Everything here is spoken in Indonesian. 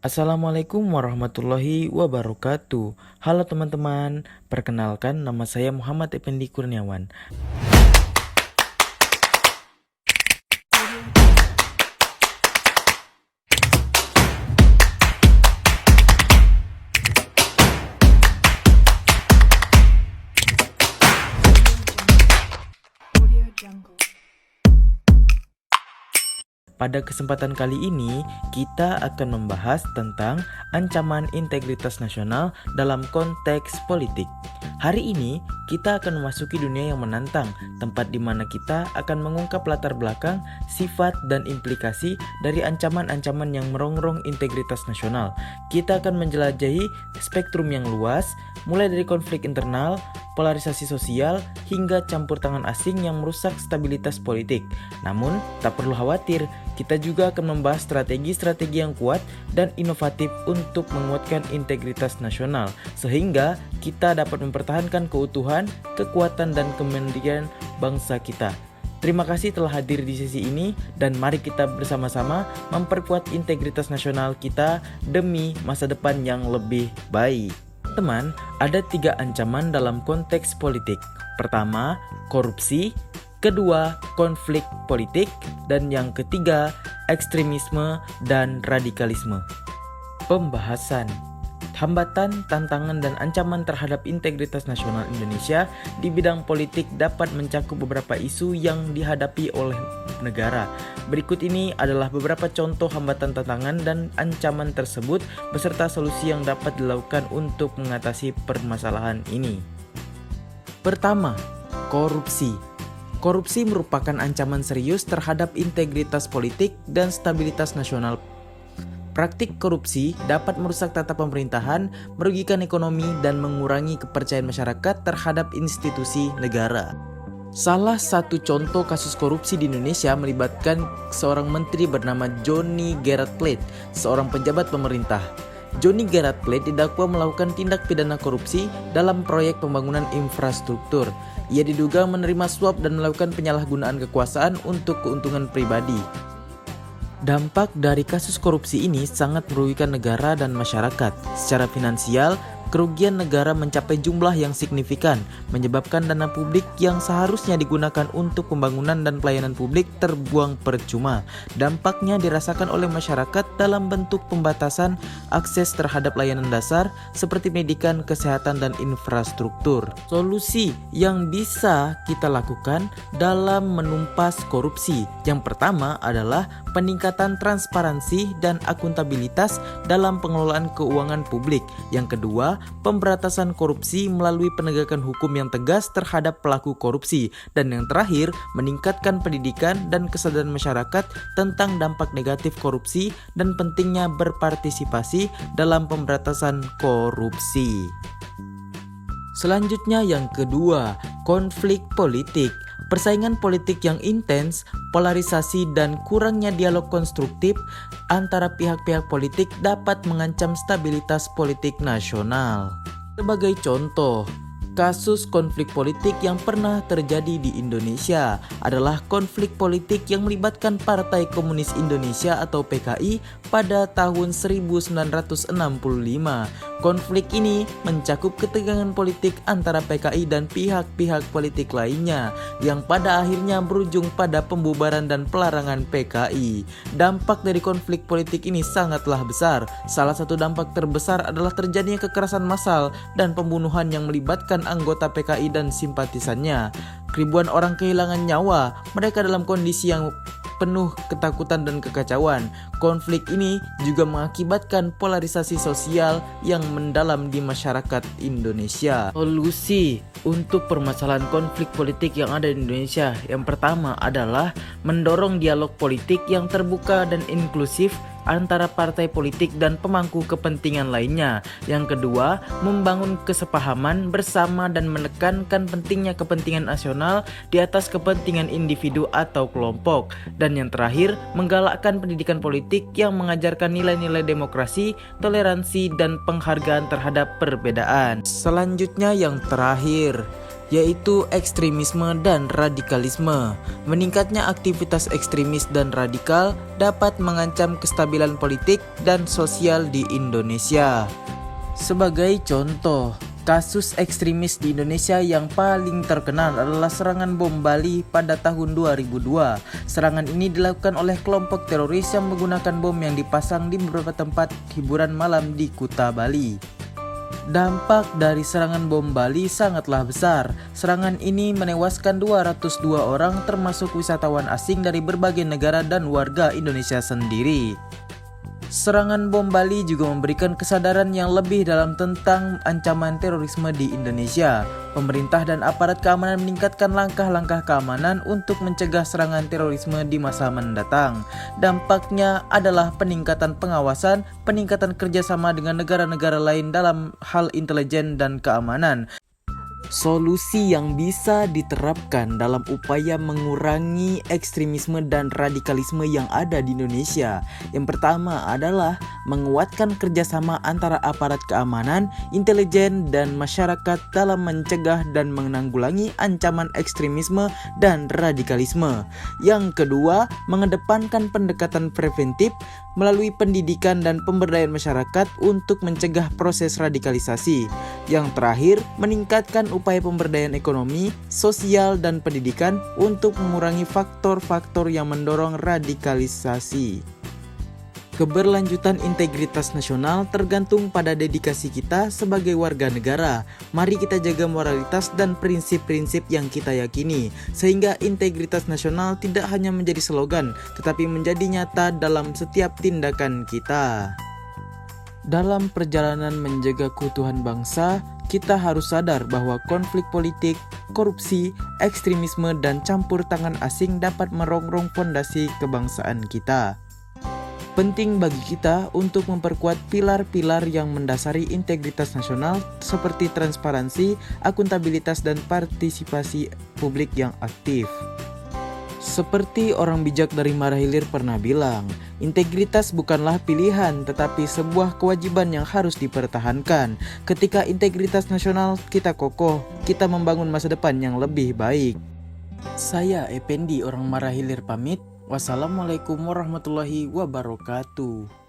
Assalamualaikum warahmatullahi wabarakatuh. Halo teman-teman, perkenalkan nama saya Muhammad Effendi Kurniawan. Pada kesempatan kali ini, kita akan membahas tentang ancaman integritas nasional dalam konteks politik. Hari ini, kita akan memasuki dunia yang menantang, tempat di mana kita akan mengungkap latar belakang, sifat, dan implikasi dari ancaman-ancaman yang merongrong integritas nasional. Kita akan menjelajahi spektrum yang luas, mulai dari konflik internal, polarisasi sosial, hingga campur tangan asing yang merusak stabilitas politik. Namun, tak perlu khawatir, kita juga akan membahas strategi-strategi yang kuat dan inovatif untuk menguatkan integritas nasional, sehingga kita dapat mempertahankan keutuhan, kekuatan, dan kemandirian bangsa kita. Terima kasih telah hadir di sesi ini, dan mari kita bersama-sama memperkuat integritas nasional kita demi masa depan yang lebih baik. Teman, ada 3 ancaman dalam konteks politik. Pertama, korupsi. Kedua, konflik politik. Dan yang ketiga, ekstremisme dan radikalisme. Pembahasan. Hambatan, tantangan, dan ancaman terhadap integritas nasional Indonesia di bidang politik dapat mencakup beberapa isu yang dihadapi oleh negara. Berikut ini adalah beberapa contoh hambatan, tantangan, dan ancaman tersebut beserta solusi yang dapat dilakukan untuk mengatasi permasalahan ini. Pertama, korupsi. Korupsi merupakan ancaman serius terhadap integritas politik dan stabilitas nasional. Praktik korupsi dapat merusak tata pemerintahan, merugikan ekonomi, dan mengurangi kepercayaan masyarakat terhadap institusi negara. Salah satu contoh kasus korupsi di Indonesia melibatkan seorang menteri bernama Johnny Gerard Plate, seorang pejabat pemerintah. Johnny Gerard Plate didakwa melakukan tindak pidana korupsi dalam proyek pembangunan infrastruktur. Ia diduga menerima suap dan melakukan penyalahgunaan kekuasaan untuk keuntungan pribadi. Dampak dari kasus korupsi ini sangat merugikan negara dan masyarakat. Secara finansial, kerugian negara mencapai jumlah yang signifikan, menyebabkan dana publik yang seharusnya digunakan untuk pembangunan dan pelayanan publik terbuang percuma. Dampaknya dirasakan oleh masyarakat dalam bentuk pembatasan akses terhadap layanan dasar seperti pendidikan, kesehatan, dan infrastruktur. Solusi yang bisa kita lakukan dalam menumpas korupsi. Yang pertama adalah peningkatan transparansi dan akuntabilitas dalam pengelolaan keuangan publik. Yang kedua, pemberantasan korupsi melalui penegakan hukum yang tegas terhadap pelaku korupsi. Dan yang terakhir, meningkatkan pendidikan dan kesadaran masyarakat tentang dampak negatif korupsi dan pentingnya berpartisipasi dalam pemberantasan korupsi. Selanjutnya yang kedua, konflik politik. Persaingan politik yang intens, polarisasi, dan kurangnya dialog konstruktif antara pihak-pihak politik dapat mengancam stabilitas politik nasional. Sebagai contoh, kasus konflik politik yang pernah terjadi di Indonesia adalah konflik politik yang melibatkan Partai Komunis Indonesia atau PKI pada tahun 1965. Konflik ini mencakup ketegangan politik antara PKI dan pihak-pihak politik lainnya yang pada akhirnya berujung pada pembubaran dan pelarangan PKI. Dampak dari konflik politik ini sangatlah besar. Salah satu dampak terbesar adalah terjadinya kekerasan massal dan pembunuhan yang melibatkan anggota PKI dan simpatisannya. Ribuan orang kehilangan nyawa, mereka dalam kondisi yang penuh ketakutan dan kekacauan. Konflik ini juga mengakibatkan polarisasi sosial yang mendalam di masyarakat Indonesia. Solusi untuk permasalahan konflik politik yang ada di Indonesia yang pertama adalah mendorong dialog politik yang terbuka dan inklusif antara partai politik dan pemangku kepentingan lainnya. Yang kedua, membangun kesepahaman bersama dan menekankan pentingnya kepentingan nasional di atas kepentingan individu atau kelompok. Dan yang terakhir, menggalakkan pendidikan politik yang mengajarkan nilai-nilai demokrasi, toleransi, dan penghargaan terhadap perbedaan. Selanjutnya yang terakhir, yaitu ekstremisme dan radikalisme. Meningkatnya aktivitas ekstremis dan radikal dapat mengancam kestabilan politik dan sosial di Indonesia. Sebagai contoh, kasus ekstremis di Indonesia yang paling terkenal adalah serangan bom Bali pada tahun 2002. Serangan ini dilakukan oleh kelompok teroris yang menggunakan bom yang dipasang di beberapa tempat hiburan malam di Kuta Bali. Dampak dari serangan bom Bali sangatlah besar. Serangan ini menewaskan 202 orang termasuk wisatawan asing dari berbagai negara dan warga Indonesia sendiri. Serangan bom Bali juga memberikan kesadaran yang lebih dalam tentang ancaman terorisme di Indonesia. Pemerintah dan aparat keamanan meningkatkan langkah-langkah keamanan untuk mencegah serangan terorisme di masa mendatang. Dampaknya adalah peningkatan pengawasan, peningkatan kerjasama dengan negara-negara lain dalam hal intelijen dan keamanan. Solusi yang bisa diterapkan dalam upaya mengurangi ekstremisme dan radikalisme yang ada di Indonesia. Yang pertama adalah menguatkan kerjasama antara aparat keamanan, intelijen, dan masyarakat dalam mencegah dan menanggulangi ancaman ekstremisme dan radikalisme. Yang kedua, mengedepankan pendekatan preventif melalui pendidikan dan pemberdayaan masyarakat untuk mencegah proses radikalisasi. Yang terakhir, meningkatkan upaya pemberdayaan ekonomi, sosial, dan pendidikan untuk mengurangi faktor-faktor yang mendorong radikalisasi. Keberlanjutan integritas nasional tergantung pada dedikasi kita sebagai warga negara. Mari kita jaga moralitas dan prinsip-prinsip yang kita yakini, sehingga integritas nasional tidak hanya menjadi slogan, tetapi menjadi nyata dalam setiap tindakan kita. Dalam perjalanan menjaga keutuhan bangsa, kita harus sadar bahwa konflik politik, korupsi, ekstremisme, dan campur tangan asing dapat merongrong fondasi kebangsaan kita. Penting bagi kita untuk memperkuat pilar-pilar yang mendasari integritas nasional seperti transparansi, akuntabilitas, dan partisipasi publik yang aktif. Seperti orang bijak dari Mahathir pernah bilang, integritas bukanlah pilihan tetapi sebuah kewajiban yang harus dipertahankan. Ketika integritas nasional kita kokoh, kita membangun masa depan yang lebih baik. Saya Effendi orang Mahathir pamit. Wassalamualaikum warahmatullahi wabarakatuh.